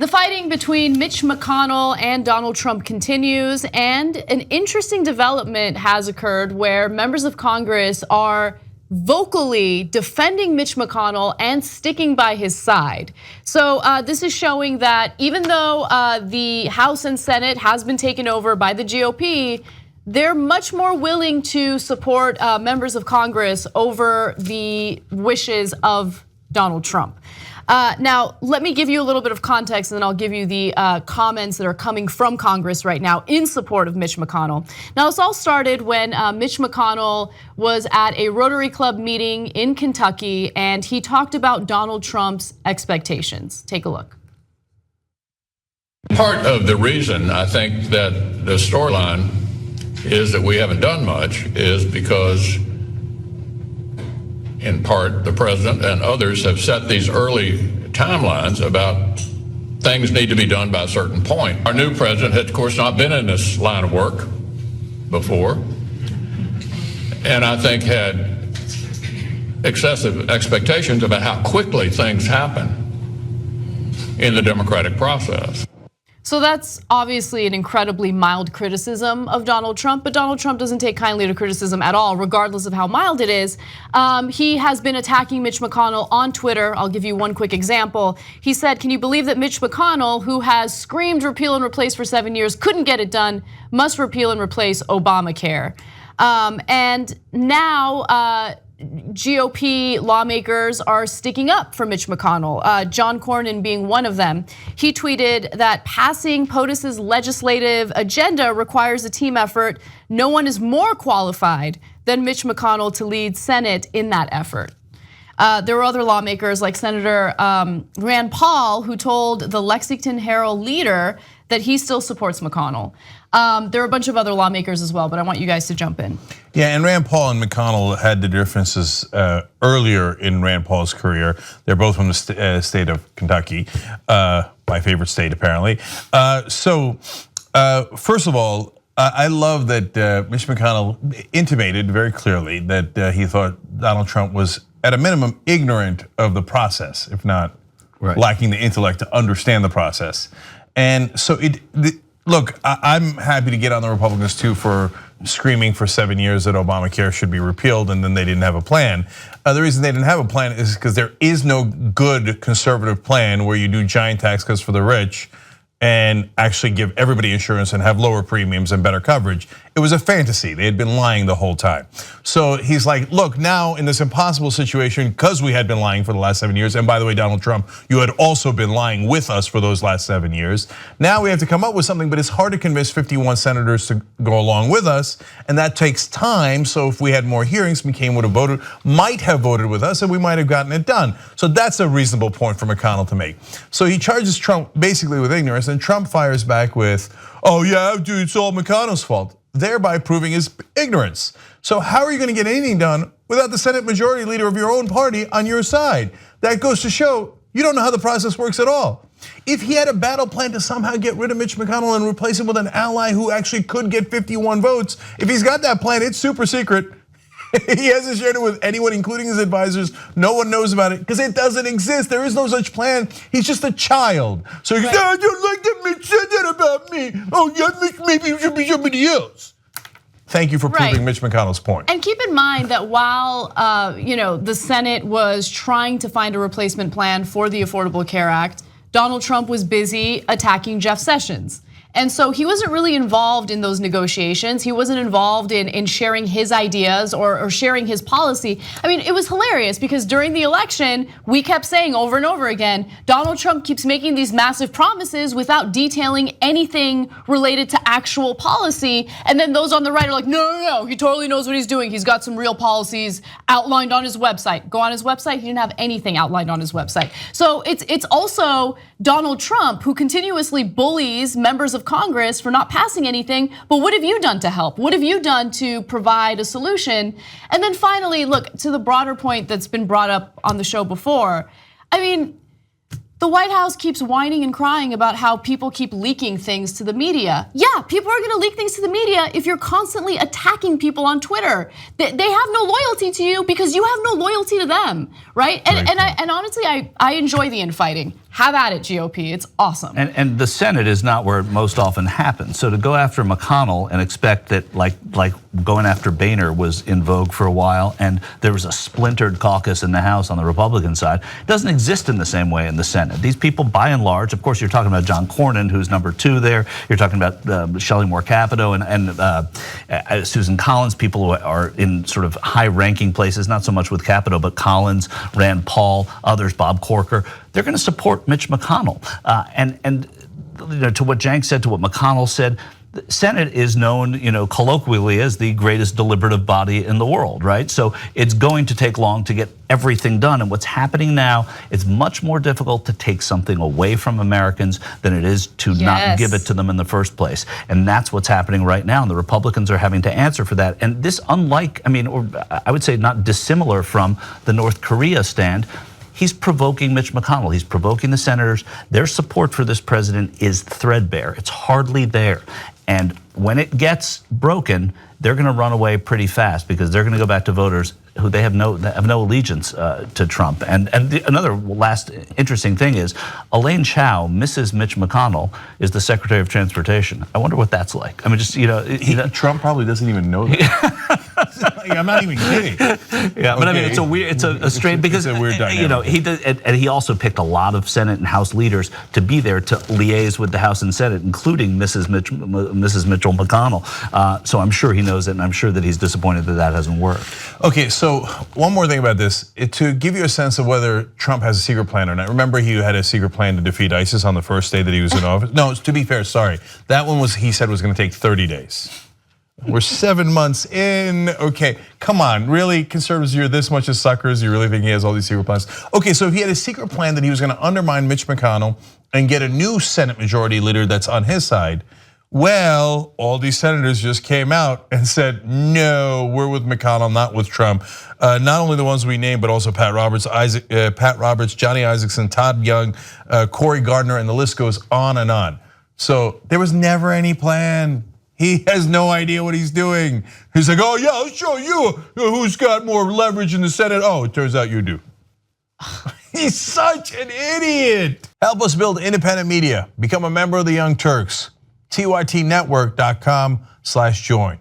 The fighting between Mitch McConnell and Donald Trump continues, and an interesting development has occurred where members of Congress are vocally defending Mitch McConnell and sticking by his side. So this is showing that even though the House and Senate has been taken over by the GOP, they're much more willing to support members of Congress over the wishes of Donald Trump. Now, let me give you a little bit of context, and then I'll give you the comments that are coming from Congress right now in support of Mitch McConnell. Now, this all started when Mitch McConnell was at a Rotary Club meeting in Kentucky, and he talked about Donald Trump's expectations. Take a look. Part of the reason I think that the storyline is that we haven't done much is because, in part, the president and others have set these early timelines about things need to be done by a certain point. Our new president had, of course, not been in this line of work before, and I think had excessive expectations about how quickly things happen in the democratic process. So that's obviously an incredibly mild criticism of Donald Trump, but Donald Trump doesn't take kindly to criticism at all, regardless of how mild it is. He has been attacking Mitch McConnell on Twitter. I'll give you one quick example. He said, "Can you believe that Mitch McConnell, who has screamed repeal and replace for 7 years, couldn't get it done, must repeal and replace Obamacare?" And now, GOP lawmakers are sticking up for Mitch McConnell, John Cornyn being one of them. He tweeted that passing POTUS's legislative agenda requires a team effort. No one is more qualified than Mitch McConnell to lead Senate in that effort. There were other lawmakers like Senator Rand Paul, who told the Lexington Herald Leader that he still supports McConnell. There are a bunch of other lawmakers as well, but I want you guys to jump in. Yeah, and Rand Paul and McConnell had the differences earlier in Rand Paul's career. They're both from the state of Kentucky, my favorite state apparently. So first of all, I love that Mitch McConnell intimated very clearly that he thought Donald Trump was at a minimum ignorant of the process, if not lacking the intellect to understand the process. And so look, I'm happy to get on the Republicans too for screaming for 7 years that Obamacare should be repealed and then they didn't have a plan. The reason they didn't have a plan is because there is no good conservative plan where you do giant tax cuts for the rich and actually give everybody insurance and have lower premiums and better coverage. It was a fantasy. They had been lying the whole time. So he's like, look, now in this impossible situation, because we had been lying for the last 7 years, and by the way, Donald Trump, you had also been lying with us for those last 7 years. Now we have to come up with something, but it's hard to convince 51 senators to go along with us, and that takes time. So if we had more hearings, McCain would have voted, might have voted with us, and we might have gotten it done. So that's a reasonable point for McConnell to make. So he charges Trump basically with ignorance, and Trump fires back with, oh yeah, dude, it's all McConnell's fault, thereby proving his ignorance. So how are you gonna get anything done without the Senate Majority Leader of your own party on your side? That goes to show you don't know how the process works at all. If he had a battle plan to somehow get rid of Mitch McConnell and replace him with an ally who actually could get 51 votes, if he's got that plan, it's super secret. He hasn't shared it with anyone, including his advisors. No one knows about it because it doesn't exist. There is no such plan. He's just a child. So he's, I don't like that Mitch said that about me. Oh yeah, maybe you should be somebody else. Thank you for proving Mitch McConnell's point. And keep in mind that while the Senate was trying to find a replacement plan for the Affordable Care Act, Donald Trump was busy attacking Jeff Sessions. And so he wasn't really involved in those negotiations. He wasn't involved in sharing his ideas or sharing his policy. I mean, it was hilarious because during the election, we kept saying over and over again, Donald Trump keeps making these massive promises without detailing anything related to actual policy. And then those on the right are like, no, he totally knows what he's doing. He's got some real policies outlined on his website. Go on his website, he didn't have anything outlined on his website. So it's also Donald Trump who continuously bullies members of Congress for not passing anything, but what have you done to help? What have you done to provide a solution? And then finally, look, to the broader point that's been brought up on the show before, I mean, the White House keeps whining and crying about how people keep leaking things to the media. Yeah, people are gonna leak things to the media if you're constantly attacking people on Twitter. They have no loyalty to you because you have no loyalty to them, right? And honestly, I enjoy the infighting. Have at it, GOP. It's awesome. And the Senate is not where it most often happens. So to go after McConnell and expect that, like going after Boehner was in vogue for a while, and there was a splintered caucus in the House on the Republican side, it doesn't exist in the same way in the Senate. These people, by and large, of course, you're talking about John Cornyn, who's number 2 there. You're talking about Shelley Moore Capito and Susan Collins, people who are in sort of high-ranking places, not so much with Capito, but Collins, Rand Paul, others, Bob Corker. They're going to support Mitch McConnell. And to what Cenk said, to what McConnell said, the Senate is known, colloquially as the greatest deliberative body in the world, right? So it's going to take long to get everything done. And what's happening now, it's much more difficult to take something away from Americans than it is to not give it to them in the first place. And that's what's happening right now. And the Republicans are having to answer for that. And this, or I would say not dissimilar from the North Korea stand, he's provoking Mitch McConnell. He's provoking the senators. Their support for this president is threadbare. It's hardly there. And when it gets broken, they're going to run away pretty fast because they're going to go back to voters who they have no allegiance to Trump. And another last interesting thing is Elaine Chao, Mrs. Mitch McConnell, is the Secretary of Transportation. I wonder what that's like. I mean, just Trump probably doesn't even know that. I'm not even kidding. Yeah, but I mean, it's a strange because it's a weird dynamic. he did, and he also picked a lot of Senate and House leaders to be there to liaise with the House and Senate, including Mrs. Mitchell McConnell. So I'm sure he knows it, and I'm sure that he's disappointed that hasn't worked. Okay, so one more thing about this, to give you a sense of whether Trump has a secret plan or not. Remember, he had a secret plan to defeat ISIS on the first day that he was in office? No, to be fair, sorry. That one he said was going to take 30 days. We're 7 months in. Okay, come on, really, conservatives, you're this much of suckers? You really think he has all these secret plans? Okay, so if he had a secret plan that he was going to undermine Mitch McConnell and get a new Senate majority leader that's on his side, well, all these senators just came out and said, no, we're with McConnell, not with Trump. Not only the ones we named, but also Pat Roberts, Johnny Isakson, Todd Young, Cory Gardner, and the list goes on and on. So there was never any plan. He has no idea what he's doing. He's like, oh yeah, I'll show you who's got more leverage in the Senate. Oh, it turns out you do. He's such an idiot. Help us build independent media. Become a member of the Young Turks. TYTnetwork.com/join.